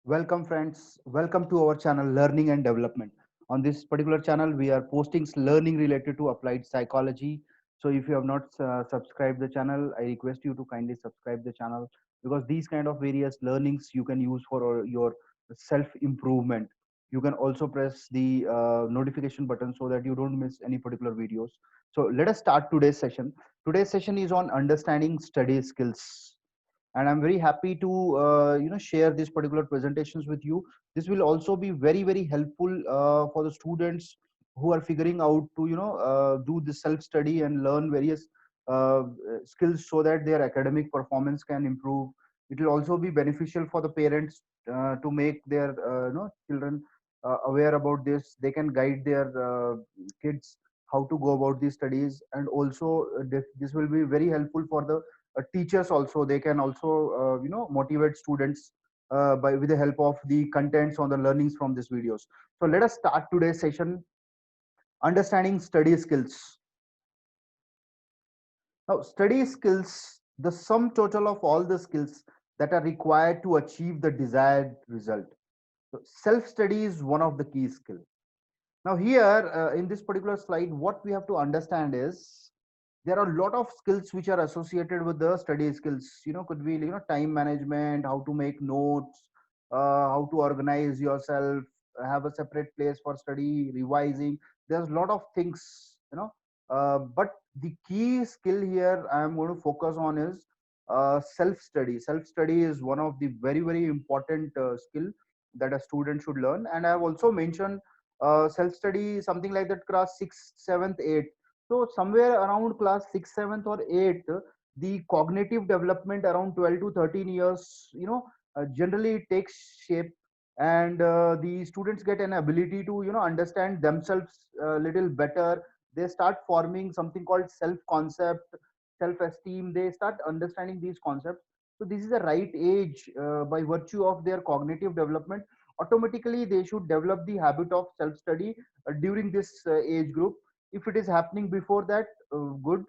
Welcome, friends. Welcome to our channel, Learning and Development. On this particular channel, we are posting learning related to applied psychology. So, if you have not subscribed the channel, I request you to kindly subscribe the channel because these kind of various learnings you can use for your self improvement. You can also press the notification button so that you don't miss any particular videos. So, let us start today's session. Today's session is on understanding study skills, and I'm very happy to share these particular presentations with you. This will also be very helpful for the students who are figuring out to do the self study and learn various uh, skills so that their academic performance can improve. It will also be beneficial for the parents to make their children aware about this. They can guide their kids how to go about these studies, and also this will be very helpful for the teachers also. They can also motivate students by with the help of the contents on the learnings from these videos. So let us start today's session, understanding study skills. Now, study skills, the sum total of all the skills that are required to achieve the desired result. So self study is one of the key skills. Now here in this particular slide, what we have to understand is there are a lot of skills which are associated with the study skills. Could be time management, how to make notes, how to organize yourself, have a separate place for study, revising. There's a lot of things. But the key skill here I am going to focus on is self study. Self study is one of the very important skill that a student should learn. And I have also mentioned self study something like that class 6th 7th 8th. So somewhere around class 6th 7th or 8th, the cognitive development around 12 to 13 years, generally it takes shape. And the students get an ability to understand themselves a little better. They start forming something called self concept, self esteem. They start understanding these concepts. So this is the right age, by virtue of their cognitive development. Automatically they should develop the habit of self study during this age group. If it is happening before that, good.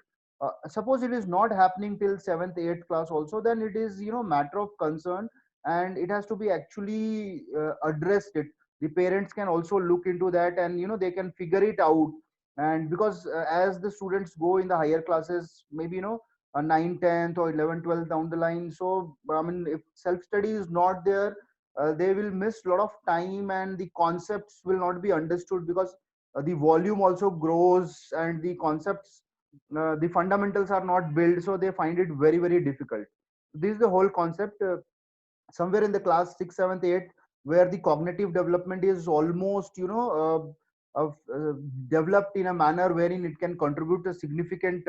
Suppose it is not happening till 7th 8th class also, then it is matter of concern, and it has to be actually addressed. It The parents can also look into that, and they can figure it out. And because as the students go in the higher classes, maybe 9 10th or 11 12th down the line, so I mean, if self study is not there, they will miss a lot of time, and the concepts will not be understood because the volume also grows, and the concepts, the fundamentals are not built, so they find it very difficult. This is the whole concept. Somewhere in the class 6th 7th 8th, where the cognitive development is almost developed in a manner wherein it can contribute a significant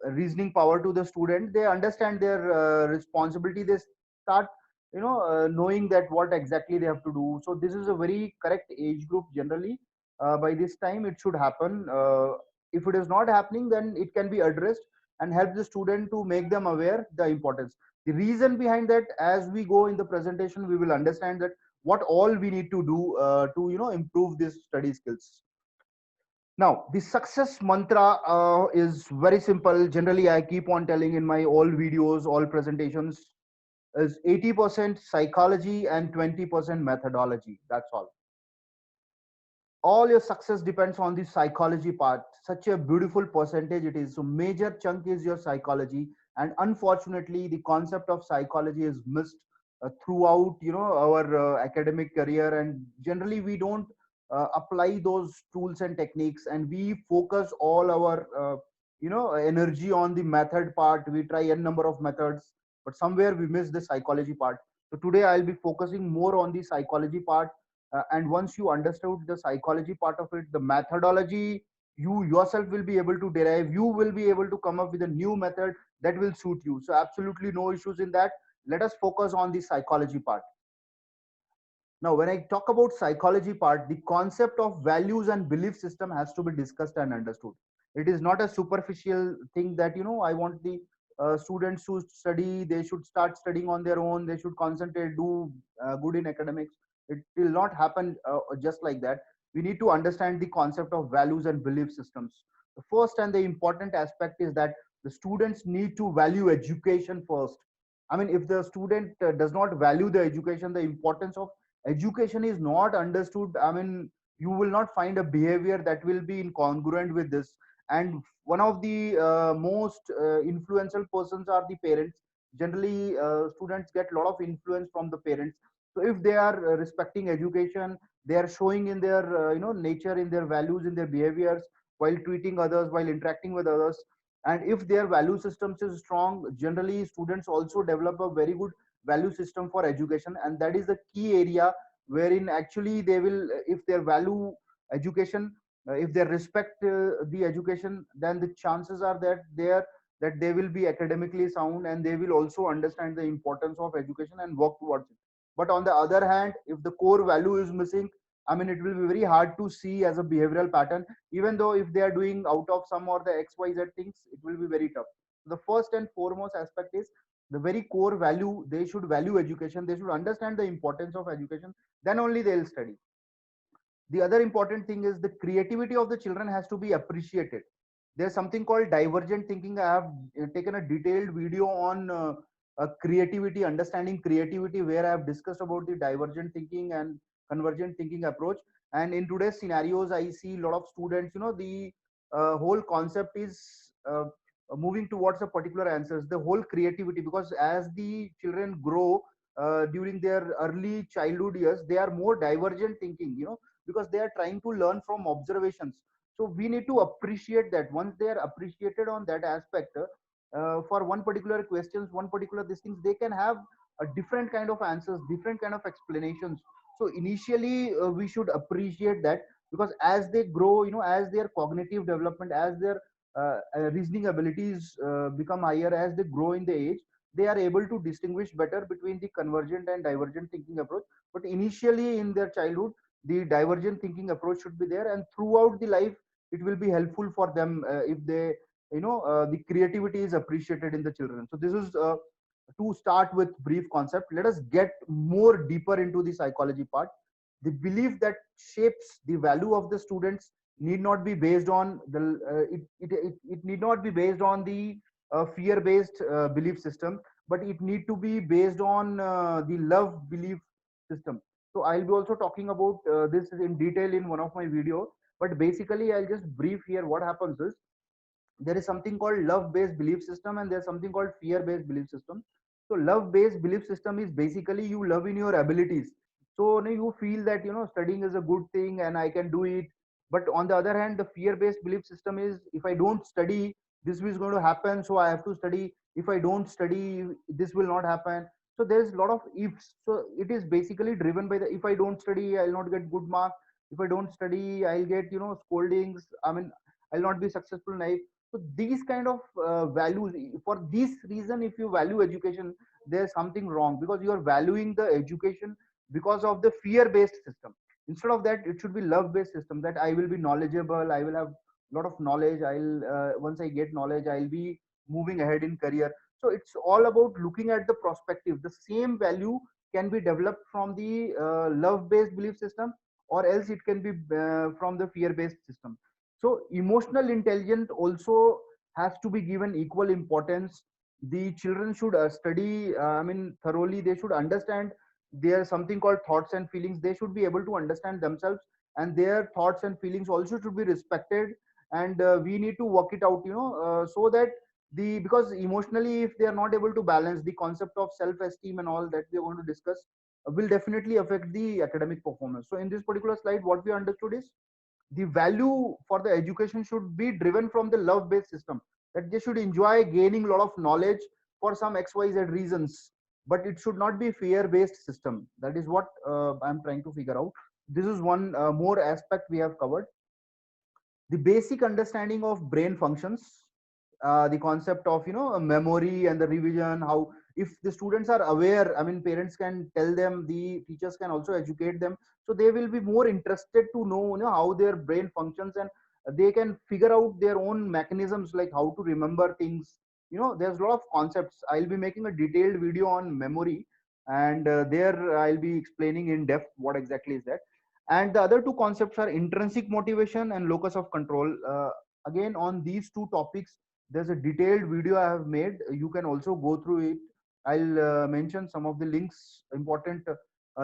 reasoning power to the student. They understand their responsibility. They start knowing that what exactly they have to do. So this is a very correct age group generally. By this time it should happen. If it is not happening, then it can be addressed and help the student to make them aware the importance. The reason behind that, as we go in the presentation, we will understand that what all we need to do to improve these study skills. Now the success mantra is very simple. Generally I keep on telling in my all videos, all presentations, is 80% psychology and 20% methodology. That's all your success depends on the psychology part. Such a beautiful percentage it is. So major chunk is your psychology, and unfortunately the concept of psychology is missed throughout our academic career. And generally we don't apply those tools and techniques, and we focus all our energy on the method part. We try n number of methods, but somewhere we miss the psychology part. So today I'll be focusing more on the psychology part. And once you understood the psychology part of it, the methodology, you yourself will be able to derive. You will be able to come up with a new method that will suit you. So absolutely no issues in that. Let us focus on the psychology part. Now when I talk about psychology part, the concept of values and belief system has to be discussed and understood. It is not a superficial thing that I want the students to study. They should start studying on their own. They should concentrate, do good in academics. It will not happen just like that. We need to understand the concept of values and belief systems. The first and the important aspect is that the students need to value education first. I mean, if the student does not value the education, the importance of education is not understood, I mean, you will not find a behavior that will be incongruent with this. And one of the most influential persons are the parents. Generally, students get a lot of influence from the parents. So if they are respecting education, they are showing in their nature, in their values, in their behaviors, while treating others, while interacting with others. And if their value systems is strong, generally students also develop a very good value system for education. And that is the key area wherein actually they will, if their value education, if they respect the education, then the chances are that they will be academically sound, and they will also understand the importance of education and work towards it. But on the other hand, if the core value is missing, I mean, it will be very hard to see as a behavioral pattern. Even though if they are doing out of some or the xyz things, it will be very tough. The first and foremost aspect is the very core value. They should value education, they should understand the importance of education, then only they'll study. The other important thing is the creativity of the children has to be appreciated. There's something called divergent thinking. I have taken a detailed video on creativity, understanding creativity, where I have discussed about the divergent thinking and convergent thinking approach. And in today's scenarios, I see a lot of students, the whole concept is moving towards a particular answers, the whole creativity, because as the children grow during their early childhood years, they are more divergent thinking, because they are trying to learn from observations. So we need to appreciate that. Once they are appreciated on that aspect, for one particular questions, one particular these things, they can have a different kind of answers, different kind of explanations. So initially we should appreciate that, because as they grow, as their cognitive development, as their reasoning abilities become higher, as they grow in the age, they are able to distinguish better between the convergent and divergent thinking approach. But initially in their childhood, the divergent thinking approach should be there, and throughout the life it will be helpful for them if they, the creativity is appreciated in the children. So this is to start with brief concept. Let us get more deeper into the psychology part. The belief that shapes the value of the students need not be based on the it need not be based on the fear based belief system, but it need to be based on the love belief system. So I'll be also talking about this in detail in one of my video, but basically I'll just brief here. What happens is, there is something called love based belief system, and there's something called fear based belief system. So love based belief system is basically you love in your abilities. So you feel that studying is a good thing and I can do it. But on the other hand, the fear based belief system is, if I don't study, this is going to happen, so I have to study. If I don't study, this will not happen. So there's a lot of ifs. So it is basically driven by the, if I don't study, I'll not get good marks. If I don't study, I'll get scoldings. I mean, I'll not be successful in life. So these kind of values, for this reason, if you value education, there's something wrong, because you are valuing the education because of the fear based system. Instead of that, it should be love based system, that I will be knowledgeable, I will have a lot of knowledge, I'll once I get knowledge, I'll be moving ahead in career. So it's all about looking at the perspective. The same value can be developed from the love based belief system, or else it can be from the fear based system. So emotional intelligence also has to be given equal importance. The children should study, I mean, thoroughly. They should understand there's something called thoughts and feelings. They should be able to understand themselves, and their thoughts and feelings also should be respected. And we need to work it out, so that because emotionally, if they are not able to balance, the concept of self-esteem and all that we are going to discuss will definitely affect the academic performance. So in this particular slide, what we understood is, the value for the education should be driven from the love based system, that they should enjoy gaining a lot of knowledge for some xyz reasons, but it should not be fear based system. That is what I'm trying to figure out. This is one more aspect we have covered. The basic understanding of brain functions, the concept of memory and the revision, how, if the students are aware, I mean, parents can tell them, the teachers can also educate them, so they will be more interested to know, how their brain functions, and they can figure out their own mechanisms, like how to remember things. There's a lot of concepts. I'll be making a detailed video on memory, and there I'll be explaining in depth what exactly is that. And the other two concepts are intrinsic motivation and locus of control. Again, on these two topics, there's a detailed video I have made. You can also go through it. I'll mention some of the links, important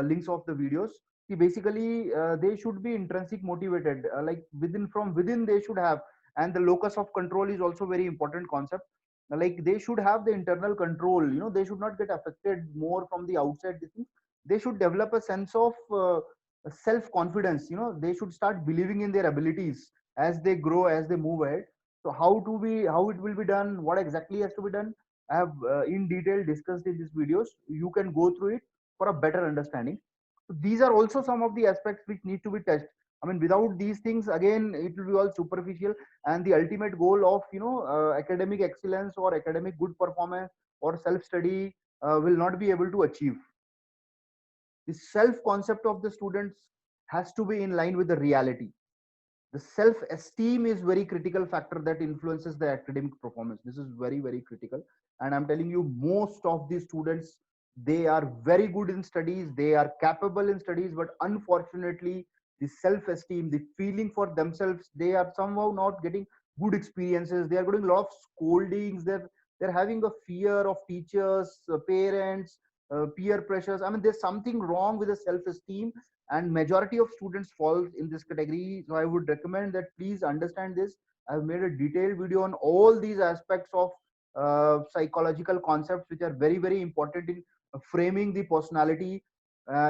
links of the videos. See, basically, they should be intrinsic motivated, like within, from within they should have, and the locus of control is also very important concept. Like they should have the internal control. You know, they should not get affected more from the outside. This thing, they should develop a sense of self confidence. You know, they should start believing in their abilities as they grow, as they move ahead. So how it will be done, what exactly has to be done, I have in detail discussed in these videos. You can go through it for a better understanding. So these are also some of the aspects which need to be touched. I mean, without these things, again, it will be all superficial, and the ultimate goal of, you know, academic excellence or academic good performance or self study will not be able to achieve. The self concept of the students has to be in line with the reality. The self esteem is very critical factor that influences the academic performance. This is very, very critical, and I'm telling you, most of these students, they are very good in studies, they are capable in studies, but unfortunately the self esteem, the feeling for themselves, they are somehow not getting good experiences. They are getting a lot of scoldings. They're having a fear of teachers, parents, peer pressures. I mean, there's something wrong with the self esteem, and majority of students fall in this category. So I would recommend that please understand this. I've made a detailed video on all these aspects of psychological concepts which are very, very important in framing the personality.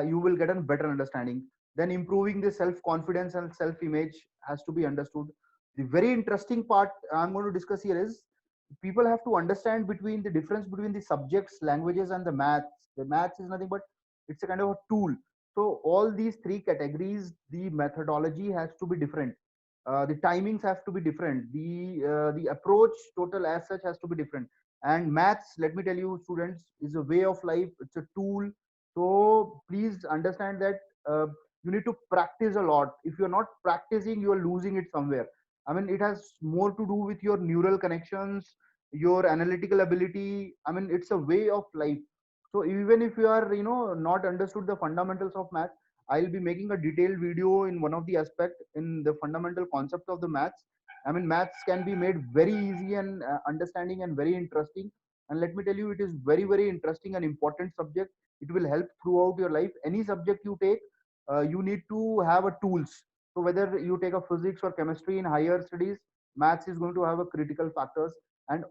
You will get a better understanding. Then improving the self confidence and self image has to be understood. The very interesting part I'm going to discuss here is people have to understand between the difference between the subjects, languages, and the maths. The maths is nothing but it's a kind of a tool. So all these three categories, the methodology has to be different. The timings have to be different. The approach total as such has to be different. And maths, let me tell you, students, is a way of life. It's a tool. So please understand that you need to practice a lot. If you're not practicing, you are losing it somewhere. I mean, it has more to do with your neural connections, your analytical ability. I mean, it's a way of life. So even if you are, you know, not understood the fundamentals of math, I'll be making a detailed video in one of the aspect in the fundamental concept of the maths. I mean, maths can be made very easy and understanding and very interesting. And let me tell you, it is very, very interesting and important subject. It will help throughout your life. Any subject you take, you need to have a tools. So whether you take a physics or chemistry in higher studies, maths is going to have a critical factors. And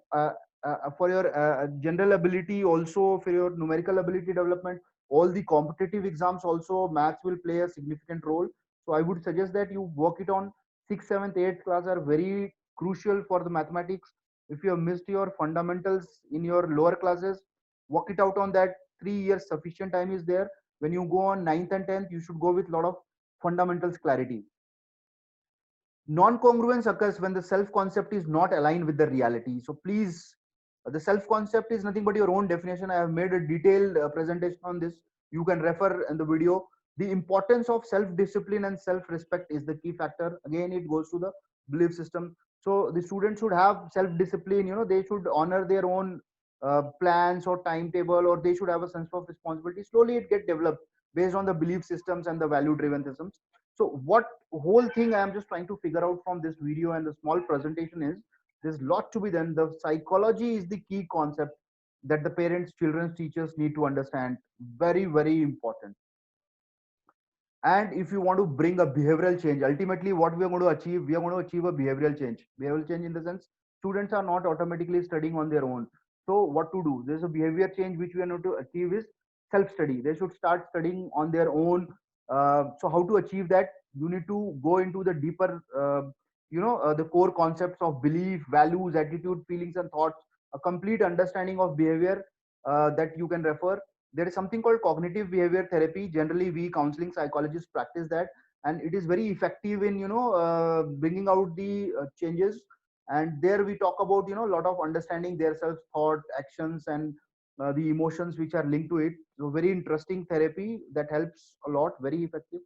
for your general ability, also for your numerical ability development, all the competitive exams also, maths will play a significant role. So I would suggest that you work it on 6th, 7th, 8th class are very crucial for the mathematics. If you have missed your fundamentals in your lower classes, work it out on that. 3 years sufficient time is there. When you go on 9th and 10th, you should go with a lot of fundamentals clarity. Non-congruence occurs when the self-concept is not aligned with the reality. So please, the self-concept is nothing but your own definition. I have made a detailed presentation on this. You can refer in the video. The importance of self-discipline and self-respect is the key factor. Again, it goes to the belief system. So the students should have self-discipline. You know, they should honor their own plans or timetable, or they should have a sense of responsibility. Slowly, it get developed based on the belief systems and the value-driven systems. So what whole thing I am just trying to figure out from this video and the small presentation is there's a lot to be done. The psychology is the key concept that the parents, children's teachers need to understand. Very, very important. And if you want to bring a behavioral change, ultimately what we are going to achieve, we are going to achieve a behavioral change. Behavioral change in the sense students are not automatically studying on their own. So what to do? There's a behavior change which we are going to achieve is self-study. They should start studying on their own. So how to achieve that? You need to go into the deeper, the core concepts of belief, values, attitude, feelings, and thoughts. A complete understanding of behavior that you can refer. There is something called cognitive behavior therapy. Generally we counseling psychologists practice that, and it is very effective in bringing out the changes. And there we talk about a lot of understanding their self thought, actions, and the emotions which are linked to it. So very interesting therapy that helps a lot, very effective.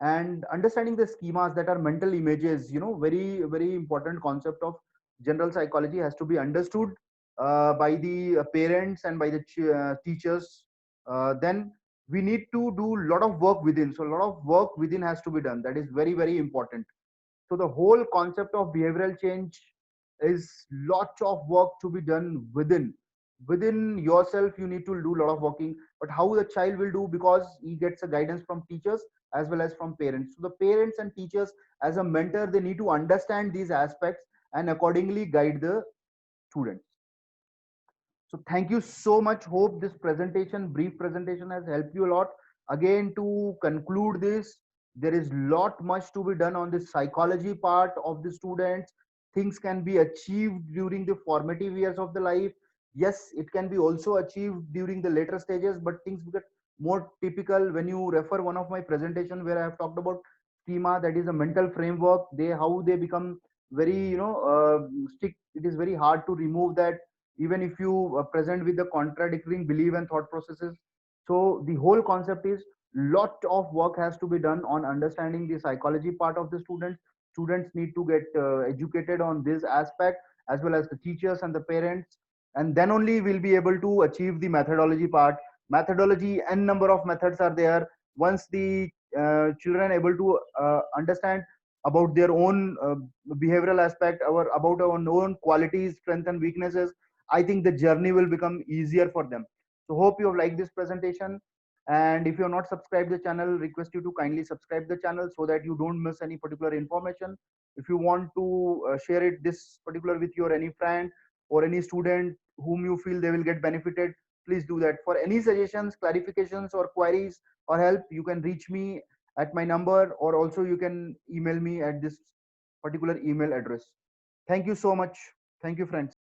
And understanding the schemas that are mental images, very, very important concept of general psychology has to be understood by the parents and by the teachers. Then we need to do a lot of work within. So a lot of work within has to be done. That is very, very important. So the whole concept of behavioral change is lots of work to be done within. within yourself you need to do a lot of working, but how the child will do, because he gets a guidance from teachers as well as from parents. So the parents and teachers as a mentor, they need to understand these aspects and accordingly guide the students. So thank you so much. Hope this presentation, brief presentation, has helped you a lot. Again, to conclude this, there is lot much to be done on the psychology part of the students. Things can be achieved during the formative years of the life. Yes, it can be also achieved during the later stages, but things get more typical when you refer one of my presentation where I have talked about schema, that is a mental framework. They how they become very stick. It is very hard to remove that even if you present with the contradicting belief and thought processes. So the whole concept is lot of work has to be done on understanding the psychology part of the students. Students need to get educated on this aspect, as well as the teachers and the parents, and then only we'll be able to achieve the methodology part. Methodology, n number of methods are there. Once the children able to understand about their own behavioral aspect, our about our own qualities, strengths and weaknesses, I think the journey will become easier for them. So hope you have liked this presentation. And if you have not subscribed the channel, request you to kindly subscribe the channel so that you don't miss any particular information. If you want to share it this particular with your any friend or any student whom you feel they will get benefited, please do that. For any suggestions, clarifications or queries or help, you can reach me at my number, or also you can email me at this particular email address. Thank you so much. Thank you, friends.